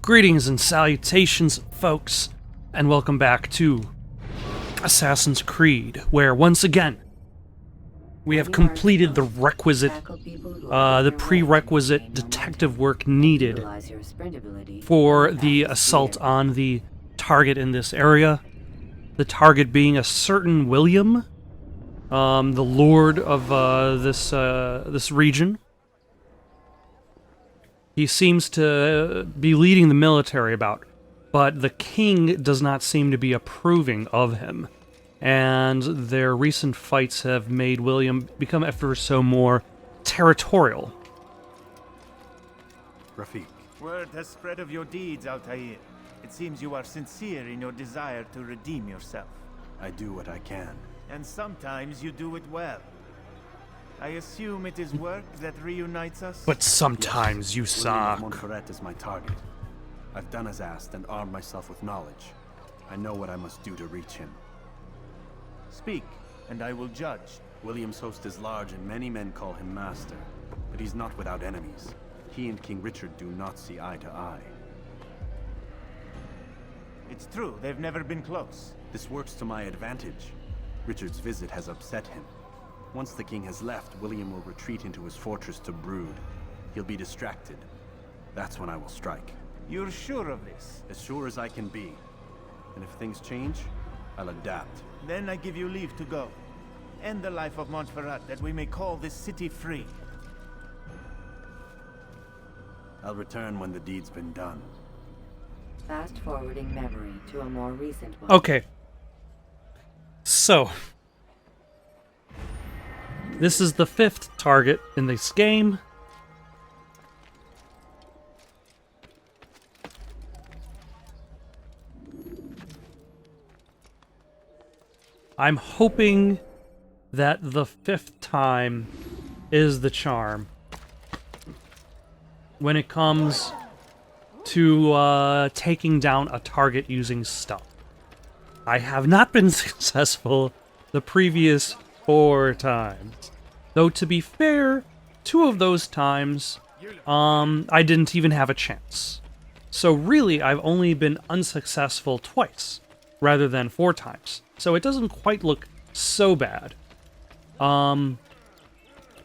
Greetings and salutations, folks, and welcome back to Assassin's Creed, where once again we have completed the prerequisite detective work needed for the assault on the target in this area. The target being a certain William, the lord of this region. He seems to be leading the military about, but the king does not seem to be approving of him. And their recent fights have made William become ever so more territorial. Rafik. Word has spread of your deeds, Altair. It seems you are sincere in your desire to redeem yourself. I do what I can. And sometimes you do it well. I assume it is work that reunites us? But sometimes you suck. William of Montferrat is my target. I've done as asked and armed myself with knowledge. I know what I must do to reach him. Speak, and I will judge. William's host is large and many men call him master. But he's not without enemies. He and King Richard do not see eye to eye. It's true, they've never been close. This works to my advantage. Richard's visit has upset him. Once the king has left, William will retreat into his fortress to brood. He'll be distracted. That's when I will strike. You're sure of this? As sure as I can be. And if things change, I'll adapt. Then I give you leave to go. End the life of Montferrat, that we may call this city free. I'll return when the deed's been done. Fast-forwarding memory to a more recent one. Okay. So, this is the 5th target in this game. I'm hoping that the 5th time is the charm when it comes to taking down a target using stealth. I have not been successful the previous 4 times. Though to be fair, 2 of those times, I didn't even have a chance. So really, I've only been unsuccessful twice, rather than 4 times. So it doesn't quite look so bad.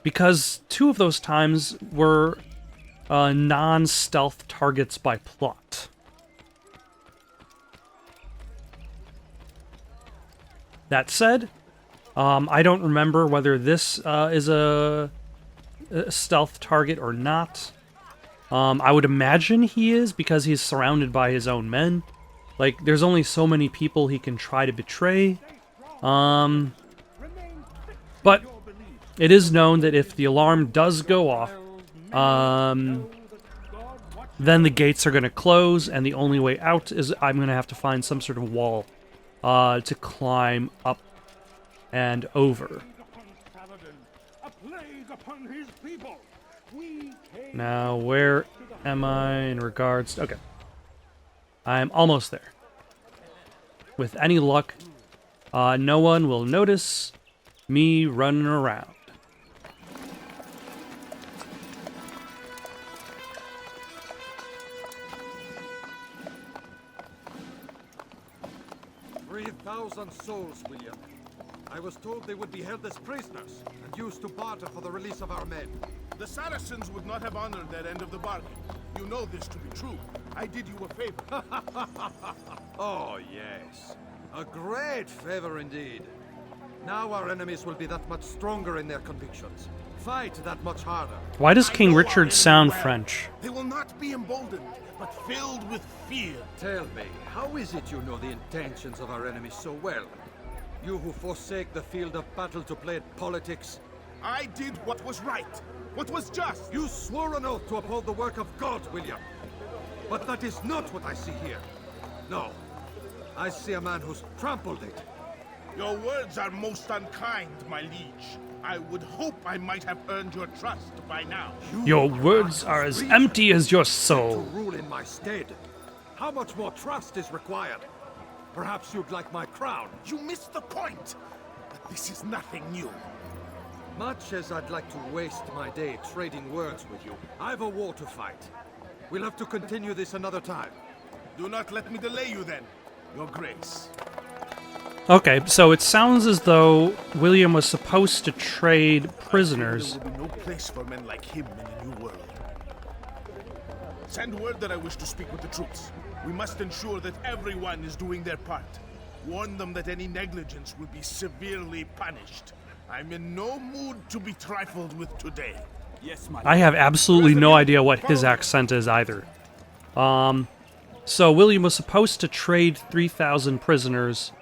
Because 2 of those times were non-stealth targets by plot. That said, I don't remember whether this is a stealth target or not. I would imagine he is, because he's surrounded by his own men. Like, there's only so many people he can try to betray. But it is known that if the alarm does go off, then the gates are going to close, and the only way out is I'm going to have to find some sort of wall to climb up and over. Now, where am I in regards... Okay. I'm almost there. With any luck, no one will notice me running around. Souls, William. I was told they would be held as prisoners and used to barter for the release of our men. The Saracens would not have honored their end of the bargain. You know this to be true. I did you a favor. Oh, yes. A great favor indeed. Now our enemies will be that much stronger in their convictions. Fight that much harder. Why does King Richard sound French? They will not be emboldened, but filled with fear. Tell me, how is it you know the intentions of our enemies so well? You who forsake the field of battle to play at politics? I did what was right, what was just. You swore an oath to uphold the work of God, William. But that is not what I see here. No. I see a man who's trampled it. Your words are most unkind, my liege. I would hope I might have earned your trust by now. Your words are as empty as your soul. To rule in my stead. How much more trust is required? Perhaps you'd like my crown. You missed the point. But this is nothing new. Much as I'd like to waste my day trading words with you, I've a war to fight. We'll have to continue this another time. Do not let me delay you then, Your Grace. Okay, so it sounds as though William was supposed to trade prisoners. There will be no place for men like him in the New World. Send word that I wish to speak with the troops. We must ensure that everyone is doing their part. Warn them that any negligence will be severely punished. I'm in no mood to be trifled with today. Yes, my I have absolutely no idea what his accent is either. So William was supposed to trade 3,000 prisoners,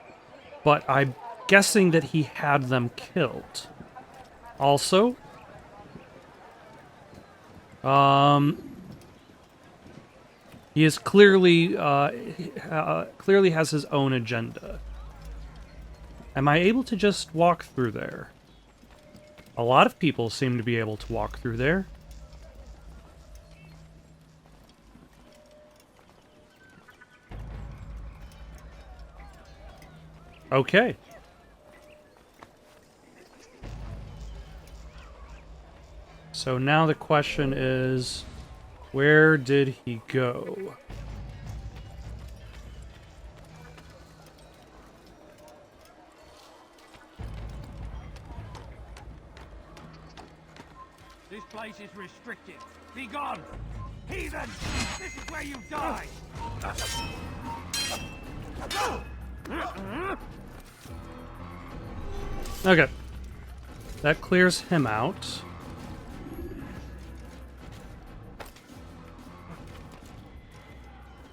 but I'm guessing that he had them killed. Also, he is clearly clearly has his own agenda. Am I able to just walk through there? A lot of people seem to be able to walk through there. Okay. So now the question is, where did he go? This place is restricted. Be gone! Heathen! This is where you die! Okay. That clears him out.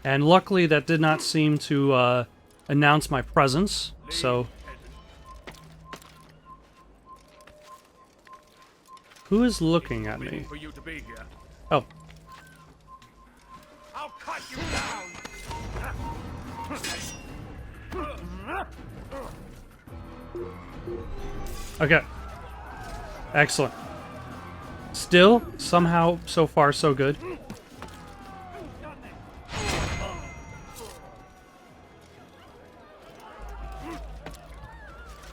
And luckily that did not seem to announce my presence, so... Who is looking at me? For you to be here. Oh. I'll cut you down! Okay. Excellent. Still, somehow, so far, so good.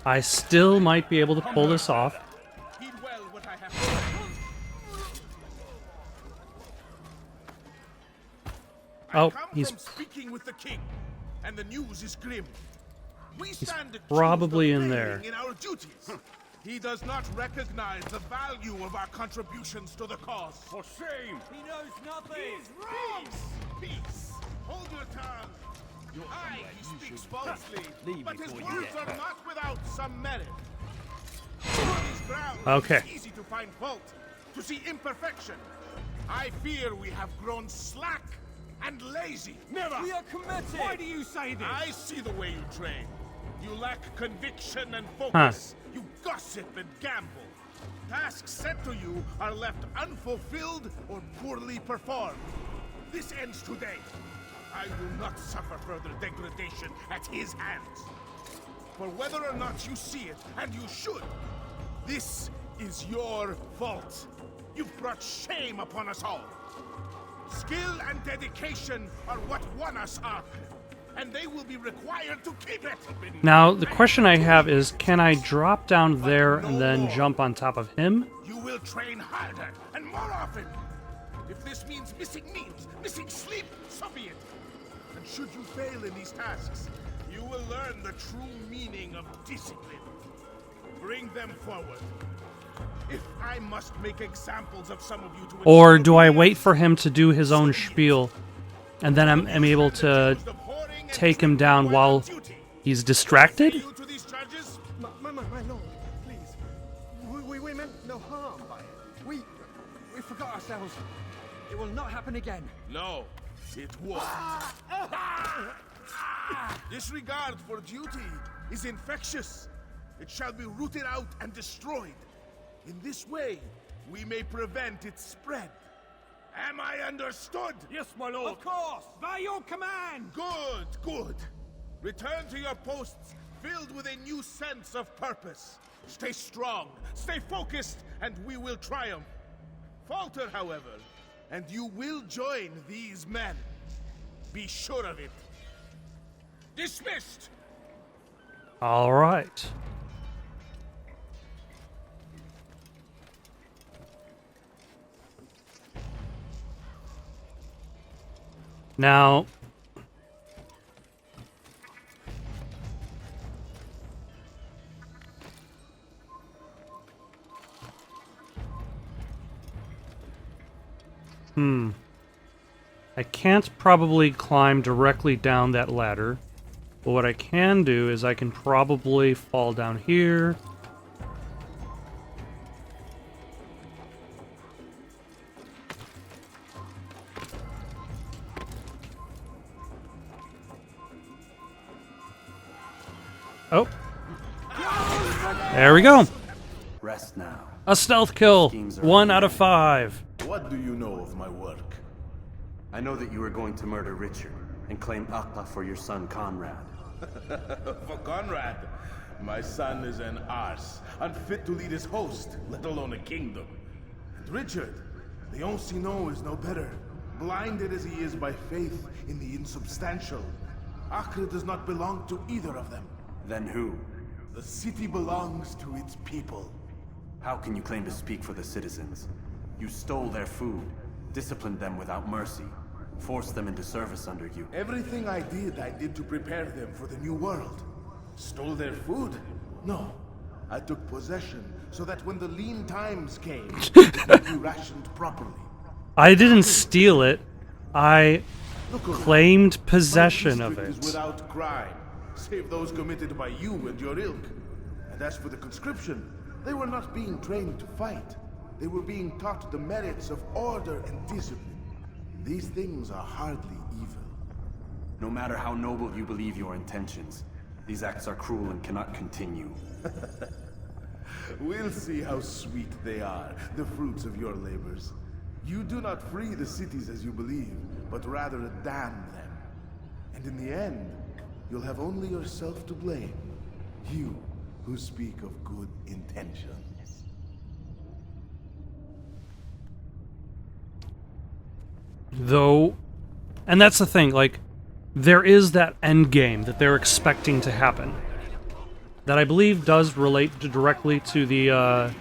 I still might be able to pull this off. Heed well what I have said. Oh, I come he's from speaking with the king, and the news is grim. We stand accused probably of in there. failing in our duties. He does not recognize the value of our contributions to the cause. For shame! He knows nothing! He's wrong! Peace! Hold your tongue! Aye, he speaks falsely, but his words are not without some merit. On these grounds, Okay. it's easy to find fault, to see imperfection. I fear we have grown slack and lazy. Never! We are committed! Why do you say this? I see the way you train. You lack conviction and focus. You gossip and gamble. Tasks set to you are left unfulfilled or poorly performed. This ends today. I will not suffer further degradation at his hands. For whether or not you see it, and you should, this is your fault. You've brought shame upon us all. Skill and dedication are what won us Ark, and they will be required to keep it. Now, the question I have is, can I drop down there and then jump on top of him? You will train harder and more often. If this means missing meals, missing sleep, so be it. And should you fail in these tasks, you will learn the true meaning of discipline. Bring them forward. If I must make examples of some of you to Or do I wait for him to do his own spiel, and then I'm able to take him down while he's distracted? My lord, please. We meant no harm by it. We forgot ourselves. It will not happen again. No, it won't. Disregard for duty is infectious. It shall be rooted out and destroyed. In this way, we may prevent its spread. Am I understood? Yes, my lord! Of course! By your command! Good, good. Return to your posts filled with a new sense of purpose. Stay strong, stay focused, and we will triumph. Falter, however, and you will join these men. Be sure of it. Dismissed! All right. Now, I can't probably climb directly down that ladder, but what I can do is I can probably fall down here. Oh. There we go. Rest now. A stealth kill. Schemes are 1 out of 5. What do you know of my work? I know that you are going to murder Richard and claim Akla for your son Conrad. For Conrad, my son is an arse, unfit to lead his host, let alone a kingdom. And Richard, the Oncino is no better, blinded as he is by faith in the insubstantial. Acre does not belong to either of them. Then who? The city belongs to its people. How can you claim to speak for the citizens? You stole their food, disciplined them without mercy, forced them into service under you. Everything I did to prepare them for the new world. Stole their food? No. I took possession so that when the lean times came, it would be rationed properly. I didn't steal it. I Look around. claimed My possession of district it. is without crime, save those committed by you and your ilk. And as for the conscription, they were not being trained to fight. They were being taught the merits of order and discipline. These things are hardly evil. No matter how noble you believe your intentions, these acts are cruel and cannot continue. We'll see how sweet they are, the fruits of your labors. You do not free the cities as you believe, but rather damn them. And in the end, you'll have only yourself to blame. You who speak of good intentions. Though, and that's the thing, like, there is that end game that they're expecting to happen. That I believe does relate directly to the,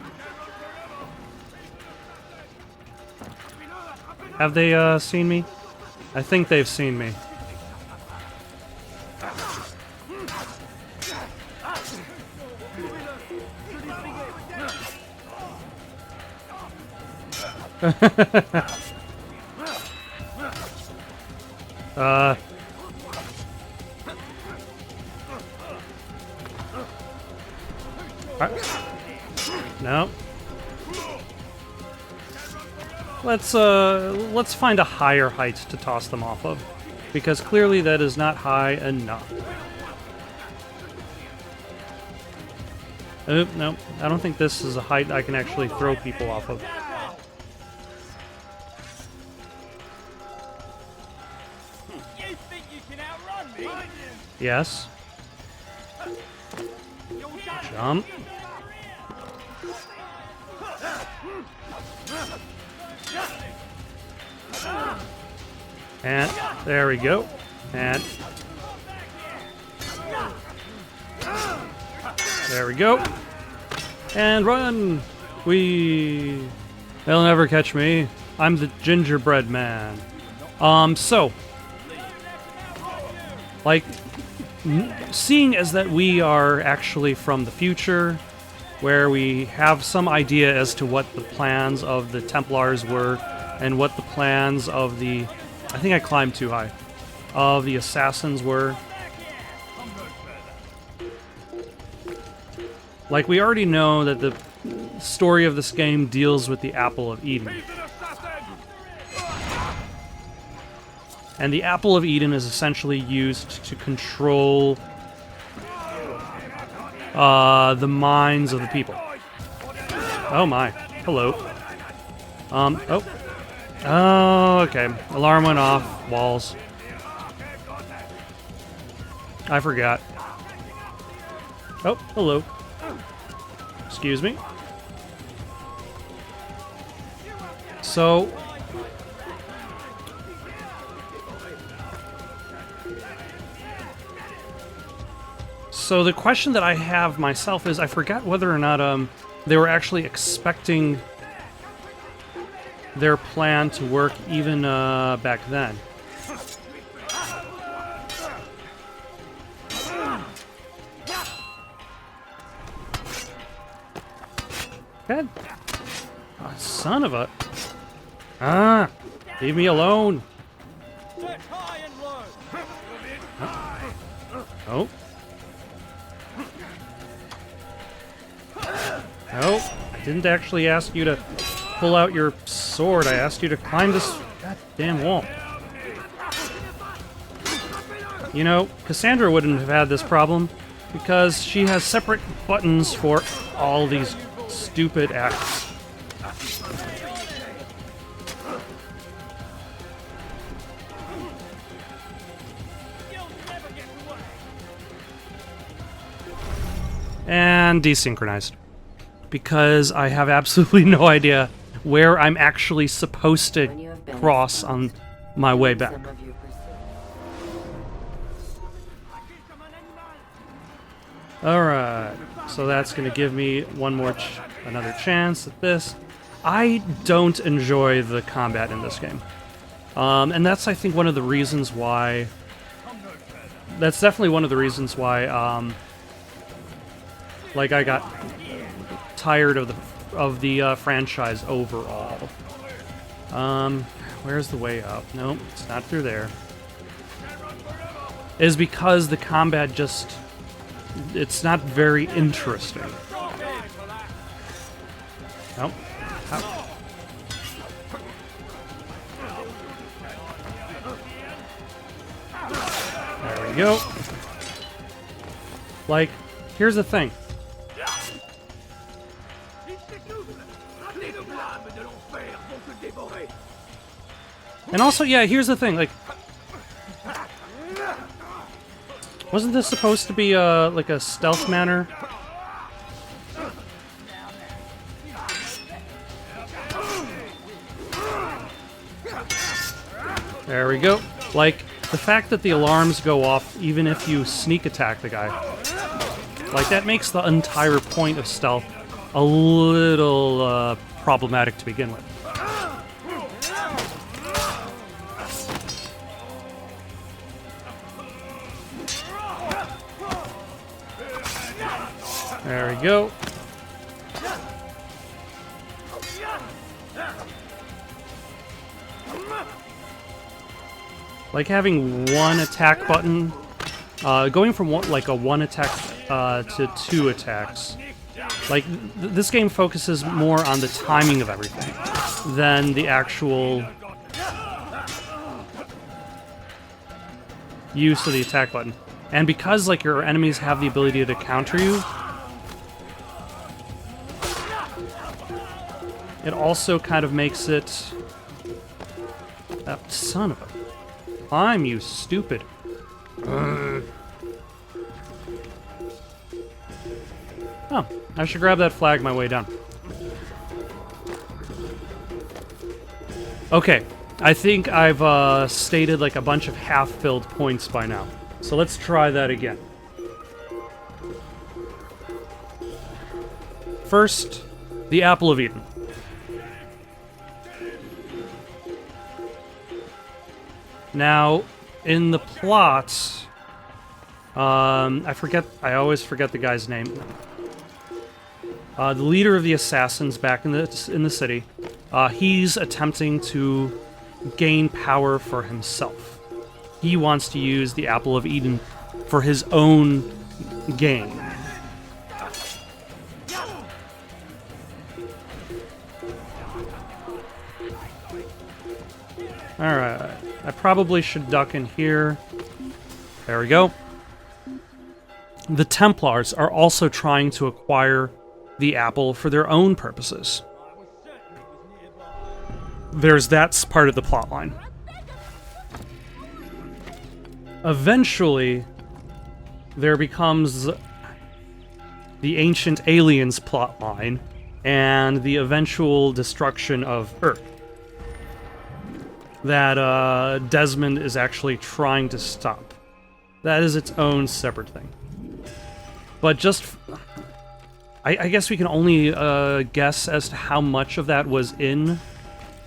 Have they, seen me? I think they've seen me. No. Let's find a higher height to toss them off of, because clearly that is not high enough. No, I don't think this is a height I can actually throw people off of. You think you can outrun me? Yes. Jump. And there we go. And there we go. And run! They'll never catch me. I'm the gingerbread man. So, like, seeing as that we are actually from the future, where we have some idea as to what the plans of the Templars were, and what the plans of the... I think I climbed too high. Of the assassins were. Like, we already know that the story of this game deals with the Apple of Eden. And the Apple of Eden is essentially used to control the minds of the people. Oh my. Hello. Oh. Oh, okay. Alarm went off. Walls. I forgot. Oh, hello. Excuse me. So... So the question that I have myself is, I forgot whether or not they were actually expecting their plan to work even back then. God. Oh, son of a... Ah! Leave me alone! Oh. No, I didn't actually ask you to pull out your sword. I asked you to climb this goddamn wall. You know, Cassandra wouldn't have had this problem because she has separate buttons for all these stupid acts. And desynchronized. Because I have absolutely no idea where I'm actually supposed to cross on my way back. Some of your pursuit. Alright, so that's going to give me one more another chance at this. I don't enjoy the combat in this game. And that's, I think, one of the reasons why... That's definitely one of the reasons why, like, I got tired of the franchise overall. Where's the way up? Nope, it's not through there. Is because the combat just... It's not very interesting. Nope. Ow. There we go. Like, here's the thing. And also, yeah, here's the thing, like... Wasn't this supposed to be, like a stealth manner? There we go. Like, the fact that the alarms go off even if you sneak attack the guy. Like, that makes the entire point of stealth a little, problematic to begin with. There we go. Like having one attack button, going from one attack to two attacks. Like this game focuses more on the timing of everything than the actual use of the attack button. And because like your enemies have the ability to counter you, it also kind of makes it... son of a... Climb, you stupid. Oh, I should grab that flag my way down. Okay, I think I've stated like a bunch of half-filled points by now. So let's try that again. First, the Apple of Eden. Now, in the plot, I always forget the guy's name. The leader of the assassins back in the city, he's attempting to gain power for himself. He wants to use the Apple of Eden for his own gain. Alright, I probably should duck in here. There we go. The Templars are also trying to acquire the apple for their own purposes. There's that part of the plotline. Eventually, there becomes the Ancient Aliens plotline and the eventual destruction of Earth that Desmond is actually trying to stop. That is its own separate thing. But just... I guess we can only guess as to how much of that was in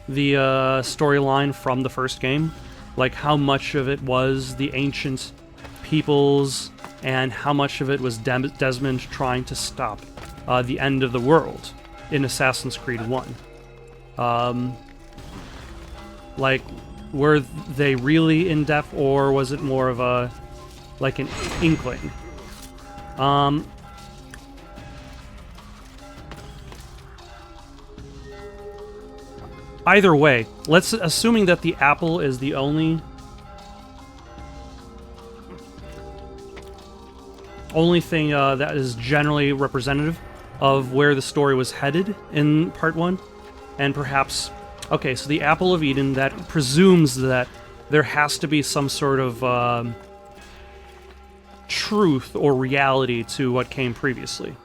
the storyline from the first game. Like, how much of it was the ancient peoples, and how much of it was Desmond trying to stop the end of the world. in Assassin's Creed 1. Like, were they really in depth, or was it more of a like an inkling? Either way, let's assuming that the apple is the only thing that is generally representative of where the story was headed in part 1, and perhaps okay, so the apple of Eden, that presumes that there has to be some sort of truth or reality to what came previously.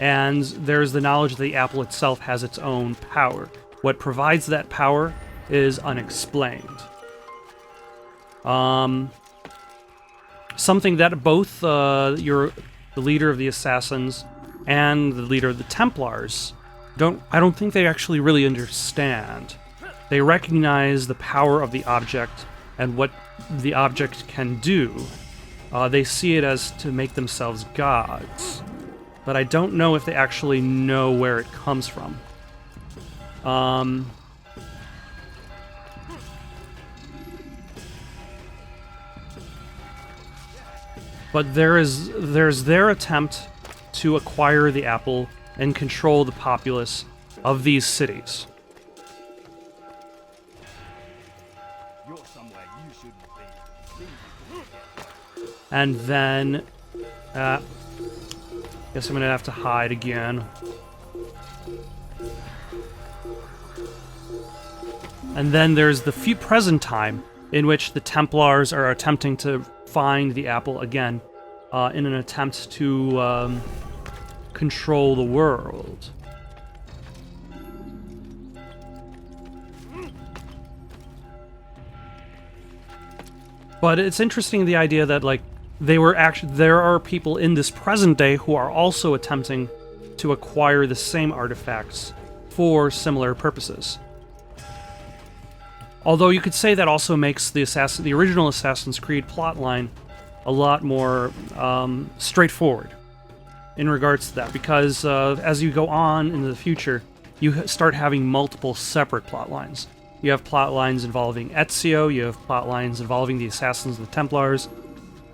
And there's the knowledge that the apple itself has its own power. What provides that power is unexplained. Something that both the leader of the Assassins and the leader of the Templars I don't think they actually really understand. They recognize the power of the object and what the object can do. They see it as to make themselves gods. But I don't know if they actually know where it comes from. But there's their attempt to acquire the apple and control the populace of these cities. You're somewhere you shouldn't be. And then, guess I'm gonna have to hide again. And then there's the present time in which the Templars are attempting to find the apple again, in an attempt to control the world. But it's interesting, the idea that like there are people in this present day who are also attempting to acquire the same artifacts for similar purposes. Although you could say that also makes the original Assassin's Creed plotline a lot more straightforward in regards to that, because as you go on into the future, you start having multiple separate plot lines. You have plot lines involving Ezio, you have plot lines involving the Assassins and the Templars,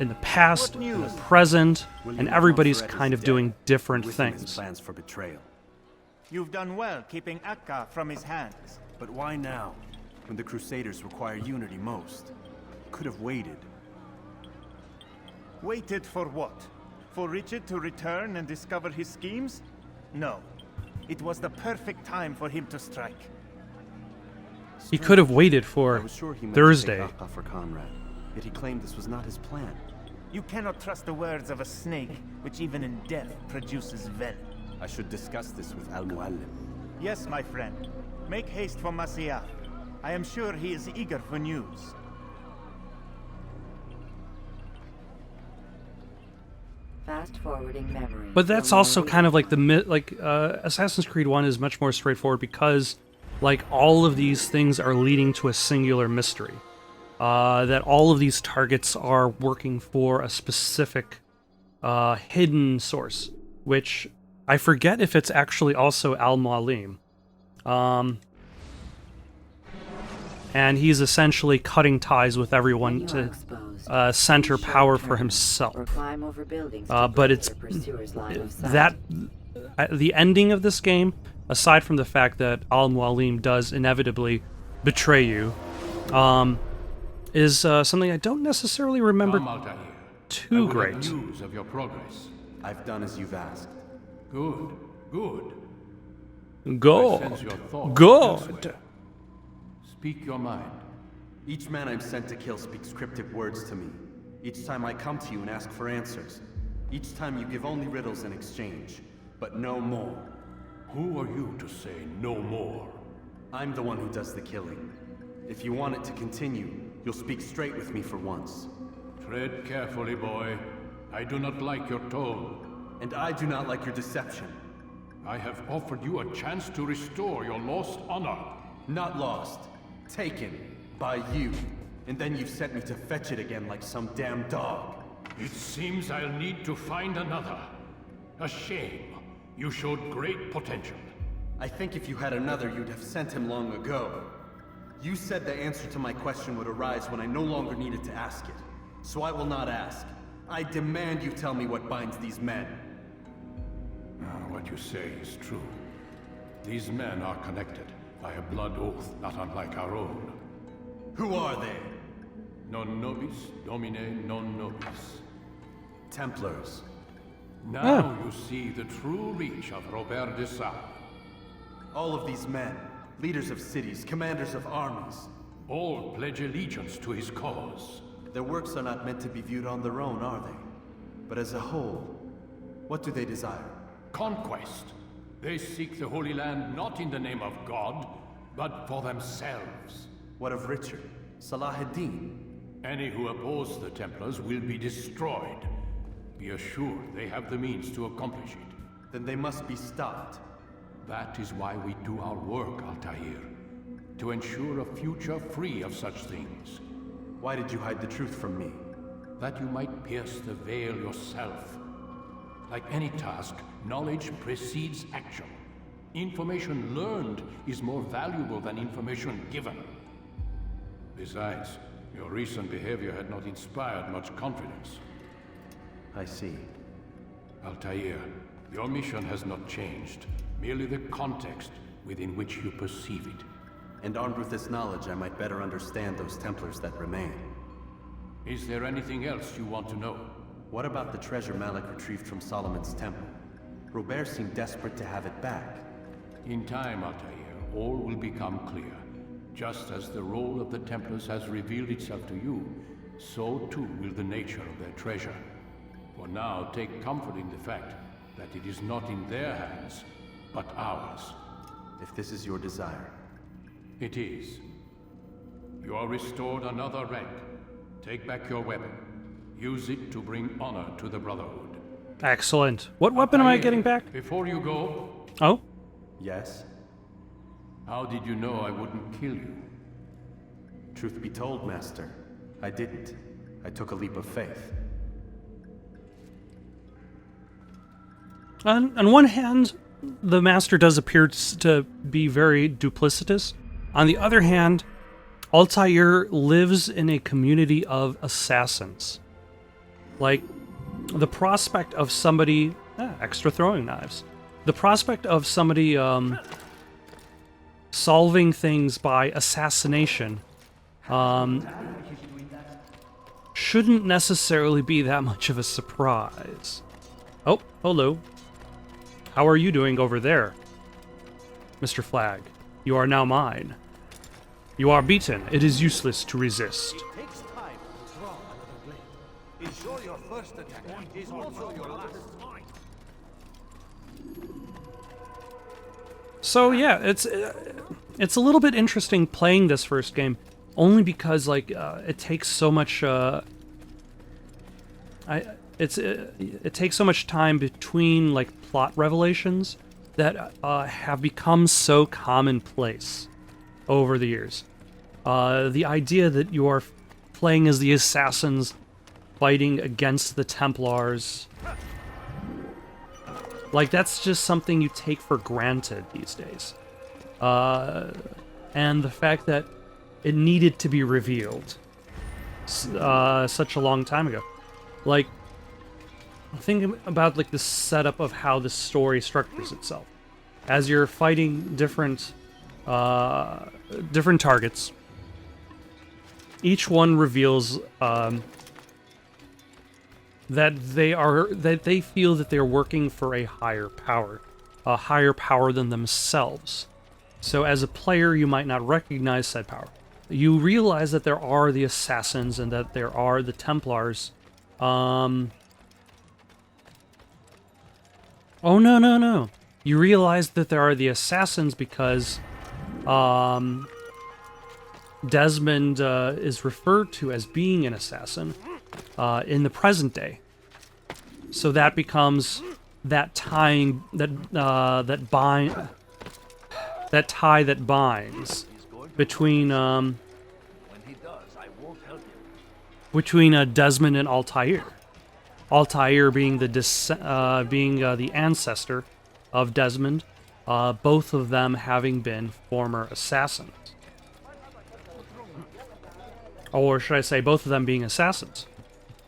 in the past, in the present, and everybody's kind of doing different things. Plans for betrayal. You've done well keeping Akka from his hands. But why now, when the Crusaders require unity most? Could have waited. Waited for what? For Richard to return and discover his schemes? No. It was the perfect time for him to strike. He could have waited I for was sure he meant Thursday. to take Akka for Conrad, yet he claimed this was not his plan. You cannot trust the words of a snake, which even in death produces venom. I should discuss this with Al-Muallim. Yes, my friend. Make haste for Masyaf. I am sure he is eager for news. Fast forwarding memory. But that's also kind of like Assassin's Creed 1 is much more straightforward because like all of these things are leading to a singular mystery. That all of these targets are working for a specific hidden source, which I forget if it's actually also Al-Muallim. And he's essentially cutting ties with everyone to center power for himself. But it's that the ending of this game, aside from the fact that Al-Muallim does inevitably betray you, is something I don't necessarily remember too great. News of your progress. I've done as you've asked. Good, good. I sense your Good. thoughts Good. elsewhere. Speak your mind. Each man I'm sent to kill speaks cryptic words to me. Each time I come to you and ask for answers. Each time you give only riddles in exchange, but no more. Who are you to say no more? I'm the one who does the killing. If you want it to continue, you'll speak straight with me for once. Tread carefully, boy. I do not like your tone. And I do not like your deception. I have offered you a chance to restore your lost honor. Not lost. Taken. By you. And then you've sent me to fetch it again like some damn dog. It seems I'll need to find another. A shame. You showed great potential. I think if you had another, you'd have sent him long ago. You said the answer to my question would arise when I no longer needed to ask it. So I will not ask. I demand you tell me what binds these men. What you say is true. These men are connected by a blood oath not unlike our own. Who are they? Non nobis, domine non nobis. Templars. Now you see the true reach of Robert de Sade. All of these men, leaders of cities, commanders of armies. All pledge allegiance to his cause. Their works are not meant to be viewed on their own, are they? But as a whole, what do they desire? Conquest. They seek the Holy Land not in the name of God, but for themselves. What of Richard? Salah ad-Din? Any who oppose the Templars will be destroyed. Be assured they have the means to accomplish it. Then they must be stopped. That is why we do our work, Altair. To ensure a future free of such things. Why did you hide the truth from me? That you might pierce the veil yourself. Like any task, knowledge precedes action. Information learned is more valuable than information given. Besides, your recent behavior had not inspired much confidence. I see. Altair, your mission has not changed. Merely the context within which you perceive it. And armed with this knowledge, I might better understand those Templars that remain. Is there anything else you want to know? What about the treasure Malik retrieved from Solomon's temple? Robert seemed desperate to have it back. In time, Altair, all will become clear. Just as the role of the Templars has revealed itself to you, so too will the nature of their treasure. For now, take comfort in the fact that it is not in their hands, but ours. If this is your desire. It is. You are restored another rank. Take back your weapon. Use it to bring honor to the Brotherhood. Excellent. What weapon am I getting back? Before you go, Oh? Yes? how did you know I wouldn't kill you? Truth be told, Master, I didn't. I took a leap of faith. On one hand, the Master does appear to be very duplicitous. On the other hand, Altair lives in a community of assassins. Like, the prospect of somebody... extra throwing knives. The prospect of somebody solving things by assassination shouldn't necessarily be that much of a surprise. Oh, hello. How are you doing over there, Mr. Flag? You are now mine. You are beaten. It is useless to resist. It takes time to draw another blade. Ensure your first attack is also your last. So yeah, it's a little bit interesting playing this first game, only because like it takes so much. It takes so much time between like plot revelations that have become so commonplace over the years. The idea that you are playing as the assassins fighting against the Templars, like, that's just something you take for granted these days. And the fact that it needed to be revealed such a long time ago. Like, think about like the setup of how the story structures itself. As you're fighting different targets, each one reveals that they feel that they're working for a higher power than themselves. So as a player, you might not recognize said power. You realize that there are the assassins and that there are the Templars. Oh, no. You realize that there are the assassins because Desmond is referred to as being an assassin in the present day. So that becomes that tie that binds between Desmond and Altair. Altair being the ancestor of Desmond, both of them having been former assassins. Or should I say, both of them being assassins.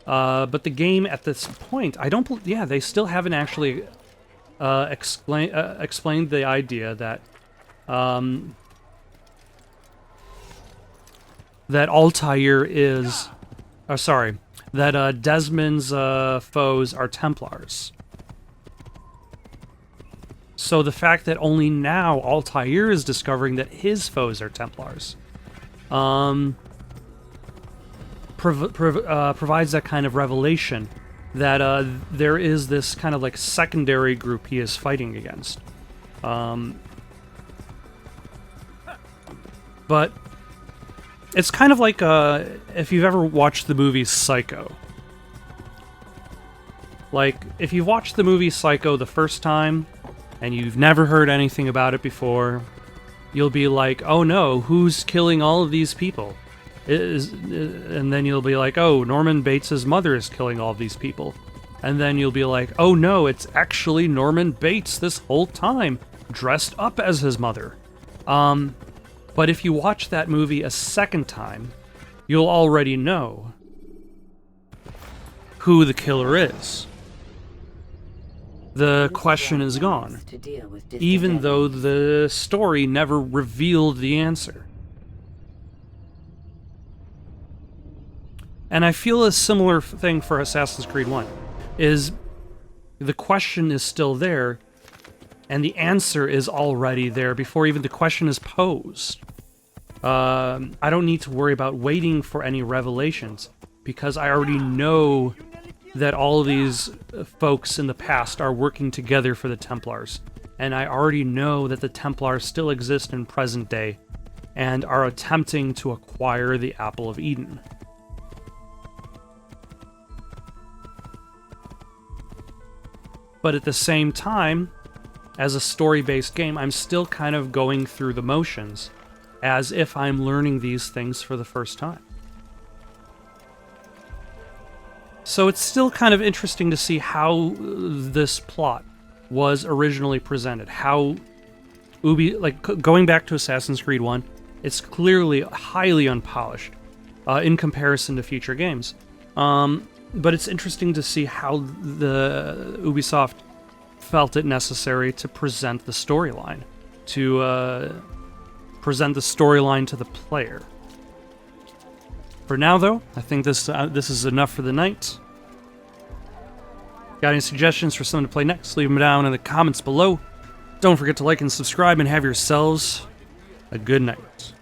But the game at this point, I don't... Yeah, they still haven't actually explained the idea that... that Altair is... sorry. That Desmond's foes are Templars. So the fact that only now Altair is discovering that his foes are Templars... provides that kind of revelation that there is this kind of like secondary group he is fighting against. But it's kind of like if you've ever watched the movie Psycho. Like, if you've watched the movie Psycho the first time and you've never heard anything about it before, you'll be like, oh no, who's killing all of these people? And then you'll be like, oh, Norman Bates' mother is killing all of these people. And then you'll be like, oh no, it's actually Norman Bates this whole time, dressed up as his mother. But if you watch that movie a second time, you'll already know who the killer is. The question is gone, even though the story never revealed the answer. And I feel a similar thing for Assassin's Creed 1, is the question is still there, and the answer is already there before even the question is posed. I don't need to worry about waiting for any revelations, because I already know that all of these folks in the past are working together for the Templars, and I already know that the Templars still exist in present day, and are attempting to acquire the Apple of Eden. But at the same time, as a story-based game, I'm still kind of going through the motions, as if I'm learning these things for the first time. So it's still kind of interesting to see how this plot was originally presented. How going back to Assassin's Creed 1, it's clearly highly unpolished in comparison to future games. But it's interesting to see how the Ubisoft felt it necessary to present the storyline, to present the storyline to the player. For now, though, I think this is enough for the night. Got any suggestions for someone to play next? Leave them down in the comments below. Don't forget to like and subscribe, and have yourselves a good night.